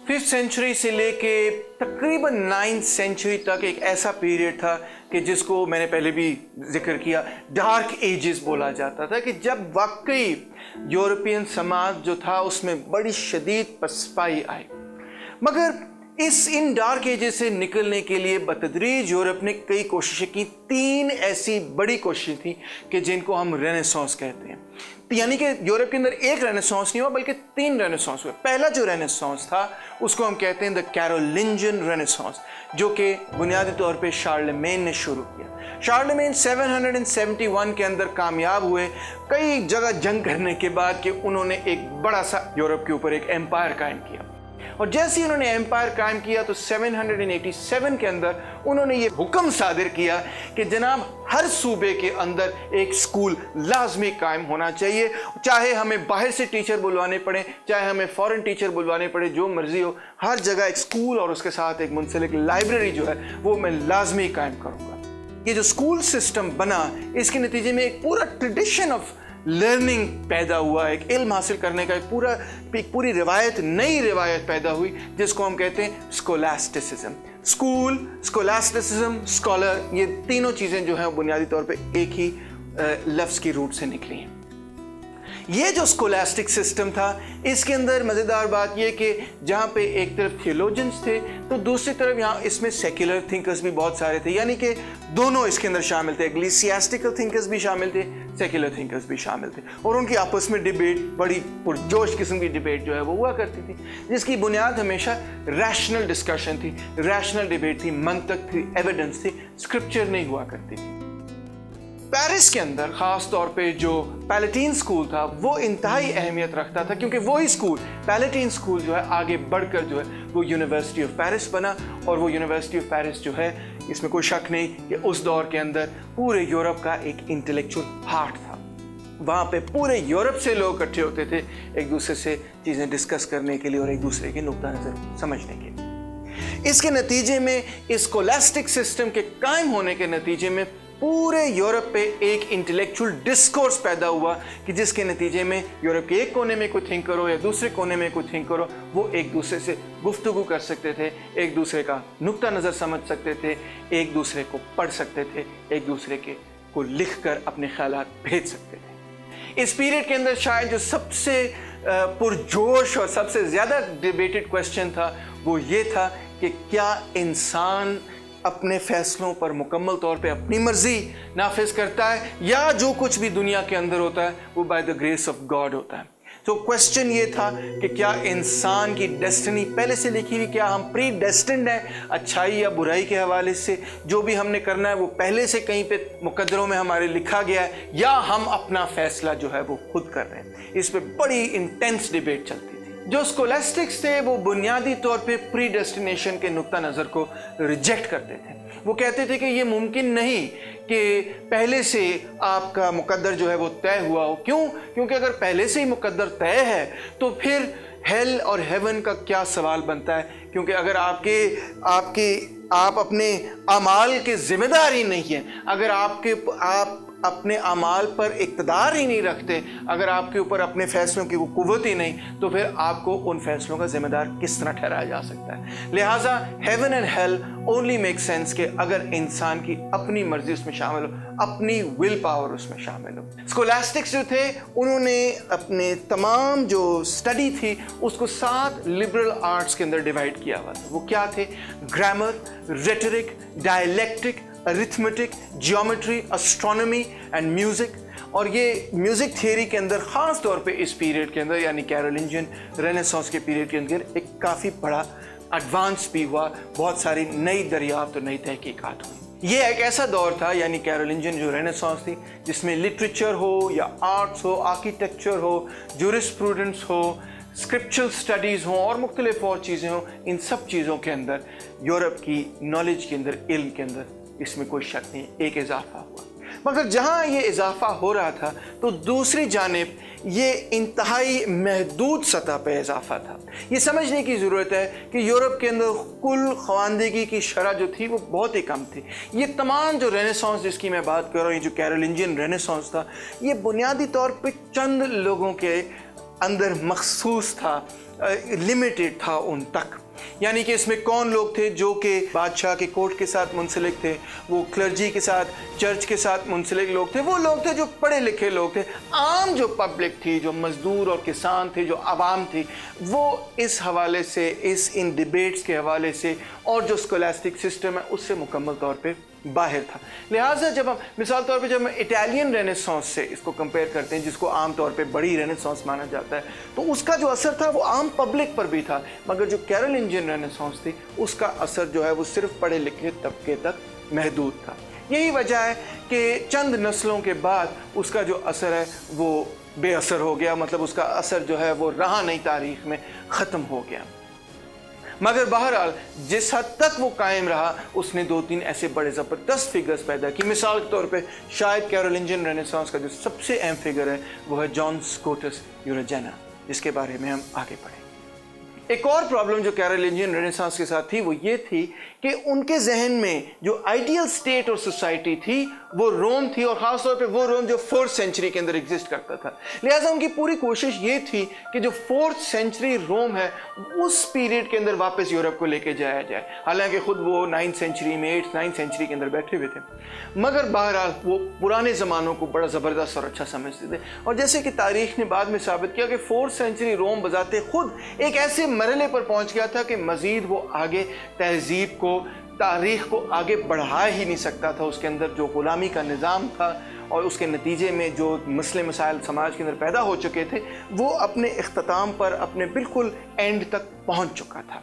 5th century से लेके तकरीबन 9th सेंचुरी तक एक ऐसा पीरियड था कि जिसको मैंने पहले भी जिक्र किया, डार्क एजेस बोला जाता था, कि जब वाकई यूरोपियन समाज जो था उसमें बड़ी शदीद पसपाई आई। मगर इन डार्क एजेस से निकलने के लिए बतदरीज यूरोप ने कई कोशिशें की। 3 ऐसी बड़ी कोशिशें थी कि जिनको हम रेनेसांस कहते हैं। यानी कि यूरोप के अंदर एक रेनेसांस नहीं हुआ बल्कि 3 रेनेसांस हुए। पहला जो रेनेसांस था उसको हम कहते हैं द कैरोलिंजियन रेनेसांस, जो कि बुनियादी तौर पे शार्लेमेन ने शुरू किया। शार्लेमेन 771 के अंदर कामयाब हुए कई जगह जंग करने के बाद कि उन्होंने एक बड़ा सा यूरोप के ऊपर एक एम्पायर कायम किया। और जैसे ही उन्होंने एम्पायर कायम किया तो 787 के अंदर उन्होंने ये हुक्म सादिर किया कि जनाब हर सूबे के अंदर एक स्कूल लाजमी कायम होना चाहिए, चाहे हमें बाहर से टीचर बुलवाने पड़े, चाहे हमें फॉरेन टीचर बुलवाने पड़े, जो मर्जी हो, हर जगह एक स्कूल और उसके साथ एक मुंसलिक लाइब्रेरी जो है वो मैं लाजमी कायम करूँगा। ये जो स्कूल सिस्टम बना, इसके नतीजे में एक पूरा ट्रेडिशन ऑफ लर्निंग पैदा हुआ, एक इल्म हासिल करने का एक पूरी रिवायत, नई रिवायत पैदा हुई, जिसको हम कहते हैं स्कोलास्टिसिज्म। स्कूल, स्कोलास्टिसिज्म, स्कॉलर, ये तीनों चीज़ें जो हैं बुनियादी तौर पे एक ही लफ्ज़ की रूट से निकली हैं। ये जो स्कोलास्टिक सिस्टम था, इसके अंदर मज़ेदार बात ये कि जहाँ पे एक तरफ थियोलॉजियंस थे तो दूसरी तरफ यहाँ इसमें सेक्युलर थिंकर्स भी बहुत सारे थे, यानी कि दोनों इसके अंदर शामिल थे। एक्लीसियास्टिकल थिंकर्स भी शामिल थे, सेक्युलर थिंकर्स भी शामिल थे, और उनकी आपस में डिबेट, बड़ी पुरजोश किस्म की डिबेट जो है वो हुआ करती थी, जिसकी बुनियाद हमेशा रैशनल डिस्कशन थी, रैशनल डिबेट थी, मंतक थी, एविडेंस थी, स्क्रिप्चर नहीं हुआ करती थी। पेरिस के अंदर ख़ास तौर पे जो पैलेटीन स्कूल था वो इंतहाई अहमियत रखता था, क्योंकि वही स्कूल, पैलेटीन स्कूल जो है, आगे बढ़कर जो है वो यूनिवर्सिटी ऑफ पेरिस बना। और वो यूनिवर्सिटी ऑफ पेरिस जो है, इसमें कोई शक नहीं कि उस दौर के अंदर पूरे यूरोप का एक इंटेलेक्चुअल हार्ट था। वहाँ पे पूरे यूरोप से लोग इकट्ठे होते थे एक दूसरे से चीज़ें डिस्कस करने के लिए और एक दूसरे के नुक्ता नज़र समझने के लिए। इसके नतीजे में, इस स्कोलास्टिक सिस्टम के कायम होने के नतीजे में पूरे यूरोप पे एक इंटेलेक्चुअल डिस्कोर्स पैदा हुआ कि जिसके नतीजे में यूरोप के एक कोने में कोई थिंकर हो या दूसरे कोने में कोई थिंकर हो, वो एक दूसरे से गुफ्तगू कर सकते थे, एक दूसरे का नुक्ता नज़र समझ सकते थे, एक दूसरे को पढ़ सकते थे, एक दूसरे को लिख कर अपने ख्यालात भेज सकते थे। इस पीरियड के अंदर शायद जो सबसे पुरजोश और सबसे ज़्यादा डिबेटेड क्वेश्चन था वो ये था कि क्या इंसान अपने फैसलों पर मुकम्मल तौर पे अपनी मर्जी नाफिज करता है, या जो कुछ भी दुनिया के अंदर होता है वो by the grace of God होता है। तो क्वेश्चन ये था कि क्या इंसान की डेस्टिनी पहले से लिखी हुई, क्या हम प्री डेस्टिन्ड हैं अच्छाई या बुराई के हवाले से, जो भी हमने करना है वो पहले से कहीं पे मुकद्दरों में हमारे लिखा गया है, या हम अपना फैसला जो है वो खुद कर रहे हैं। इस पे बड़ी इंटेंस डिबेट चलती थी। जो स्कोलास्टिक्स थे वो बुनियादी तौर पे प्री डेस्टिनेशन के नुक्ता नज़र को रिजेक्ट करते थे। वो कहते थे कि ये मुमकिन नहीं कि पहले से आपका मुकद्दर जो है वो तय हुआ हो। क्यों? क्योंकि अगर पहले से ही मुकद्दर तय है तो फिर हेल और हेवन का क्या सवाल बनता है, क्योंकि अगर आप अपने अमाल के जिम्मेदार ही नहीं हैं, अगर आप अपने अमाल पर इक़्तिदार ही नहीं रखते, अगर आपके ऊपर अपने फैसलों की कुव्वत ही नहीं, तो फिर आपको उन फैसलों का जिम्मेदार किस तरह ठहराया जा सकता है। लिहाजा heaven and hell only make sense कि अगर इंसान की अपनी मर्जी उसमें शामिल हो, अपनी विल पावर उसमें शामिल हो। स्कोलास्टिक्स जो थे उन्होंने अपने तमाम जो स्टडी थी उसको 7 लिबरल आर्ट्स के अंदर डिवाइड किया हुआ था। वो क्या थे? Grammar, rhetoric, dialectic, arithmetic, geometry, astronomy and music. और ये म्यूज़िक थियरी के अंदर ख़ास तौर पे इस पीरियड के अंदर, यानी कैरोलिंजियन रेनेसांस के पीरियड के अंदर एक काफ़ी बड़ा एडवांस भी हुआ, बहुत सारी नई दरियाफ्त और नई तहकीकात हुई। ये एक ऐसा दौर था, यानी कैरोलिंजियन जो रेनेसांस थी, जिसमें लिटरेचर हो या आर्ट्स हो, आर्किटेक्चर हो, जूरिस्प्रूडेंस हो, स्क्रिप्चरल स्टडीज़ हों और मुख्तलिफ और चीज़ें हों, इन सब चीज़ों के अंदर यूरोप की नॉलेज के अंदर, इल्म के अंदर, इसमें कोई शक नहीं, एक इजाफा हुआ। मगर जहाँ ये इजाफा हो रहा था तो दूसरी जानिब ये इंतहाई महदूद सतह पर इजाफा था। ये समझने की ज़रूरत है कि यूरोप के अंदर कुल ख़वानदगी की शरह जो थी वो बहुत ही कम थी। ये तमाम जो रेनेसांस जिसकी मैं बात कर रहा हूँ, ये जो कैरोलिंजियन रेनेसांस था, ये बुनियादी तौर पर चंद लोगों के अंदर मखसूस था, लिमिटेड था उन तक। यानी कि इसमें कौन लोग थे जो कि बादशाह के कोर्ट के साथ मुंसलिक थे, वो क्लर्जी के साथ, चर्च के साथ मुंसलिक लोग थे, वो लोग थे जो पढ़े लिखे लोग थे। आम जो पब्लिक थी, जो मजदूर और किसान थे, जो आवाम थी, वो इस हवाले से, इन डिबेट्स के हवाले से और जो स्कॉलास्टिक सिस्टम है उससे मुकम्मल तौर पे बाहर था। लिहाजा जब हम मिसाल तौर पे जब हम इटालियन रेनेसांस से इसको कंपेयर करते हैं, जिसको आम तौर पे बड़ी रेनेसांस माना जाता है, तो उसका जो असर था वो आम पब्लिक पर भी था। मगर जो कैरोलिंजियन रेनेसांस थी उसका असर जो है वो सिर्फ पढ़े लिखे तबके तक महदूद था। यही वजह है कि चंद नस्लों के बाद उसका जो असर है वो बेअसर हो गया, मतलब उसका असर जो है वो रहा नहीं, तारीख में ख़त्म हो गया। मगर बहरहाल जिस हद तक वो कायम रहा, उसने 2-3 ऐसे बड़े ज़बरदस्त फिगर्स पैदा की। मिसाल के तौर पे शायद कैरोलिंजियन रेनेसांस का जो सबसे अहम फिगर है वो है जॉन स्कॉटस यूरोजेना, जिसके बारे में हम आगे पढ़ें। एक और प्रॉब्लम जो कैरोलिंजियन रेनेसांस के साथ थी वो ये थी कि उनके जहन में जो आइडियल स्टेट और सोसाइटी थी वो रोम थी, और ख़ास तौर पे वो रोम जो 4th सेंचुरी के अंदर एग्जिस्ट करता था। लिहाजा उनकी पूरी कोशिश ये थी कि जो 4th सेंचुरी रोम है उस पीरियड के अंदर वापस यूरोप को लेके जाया जाए। हालांकि ख़ुद वो 9th सेंचुरी में 8th-9th सेंचुरी के अंदर बैठे हुए थे, मगर बहरहाल वो पुराने ज़मानों को बड़ा ज़बरदस्त और अच्छा समझते थे। और जैसे कि तारीख़ ने बाद में साबित किया कि 4th सेंचुरी रोम बजाते खुद एक ऐसे मरहले पर पहुँच गया था कि मज़ीद वो आगे तहज़ीब को, तारीख़ को आगे बढ़ा ही नहीं सकता था। उसके अंदर जो ग़ुलामी का निज़ाम था और उसके नतीजे में जो मसले मसाइल समाज के अंदर पैदा हो चुके थे, वो अपने इख्तिताम पर, अपने बिल्कुल एंड तक पहुंच चुका था।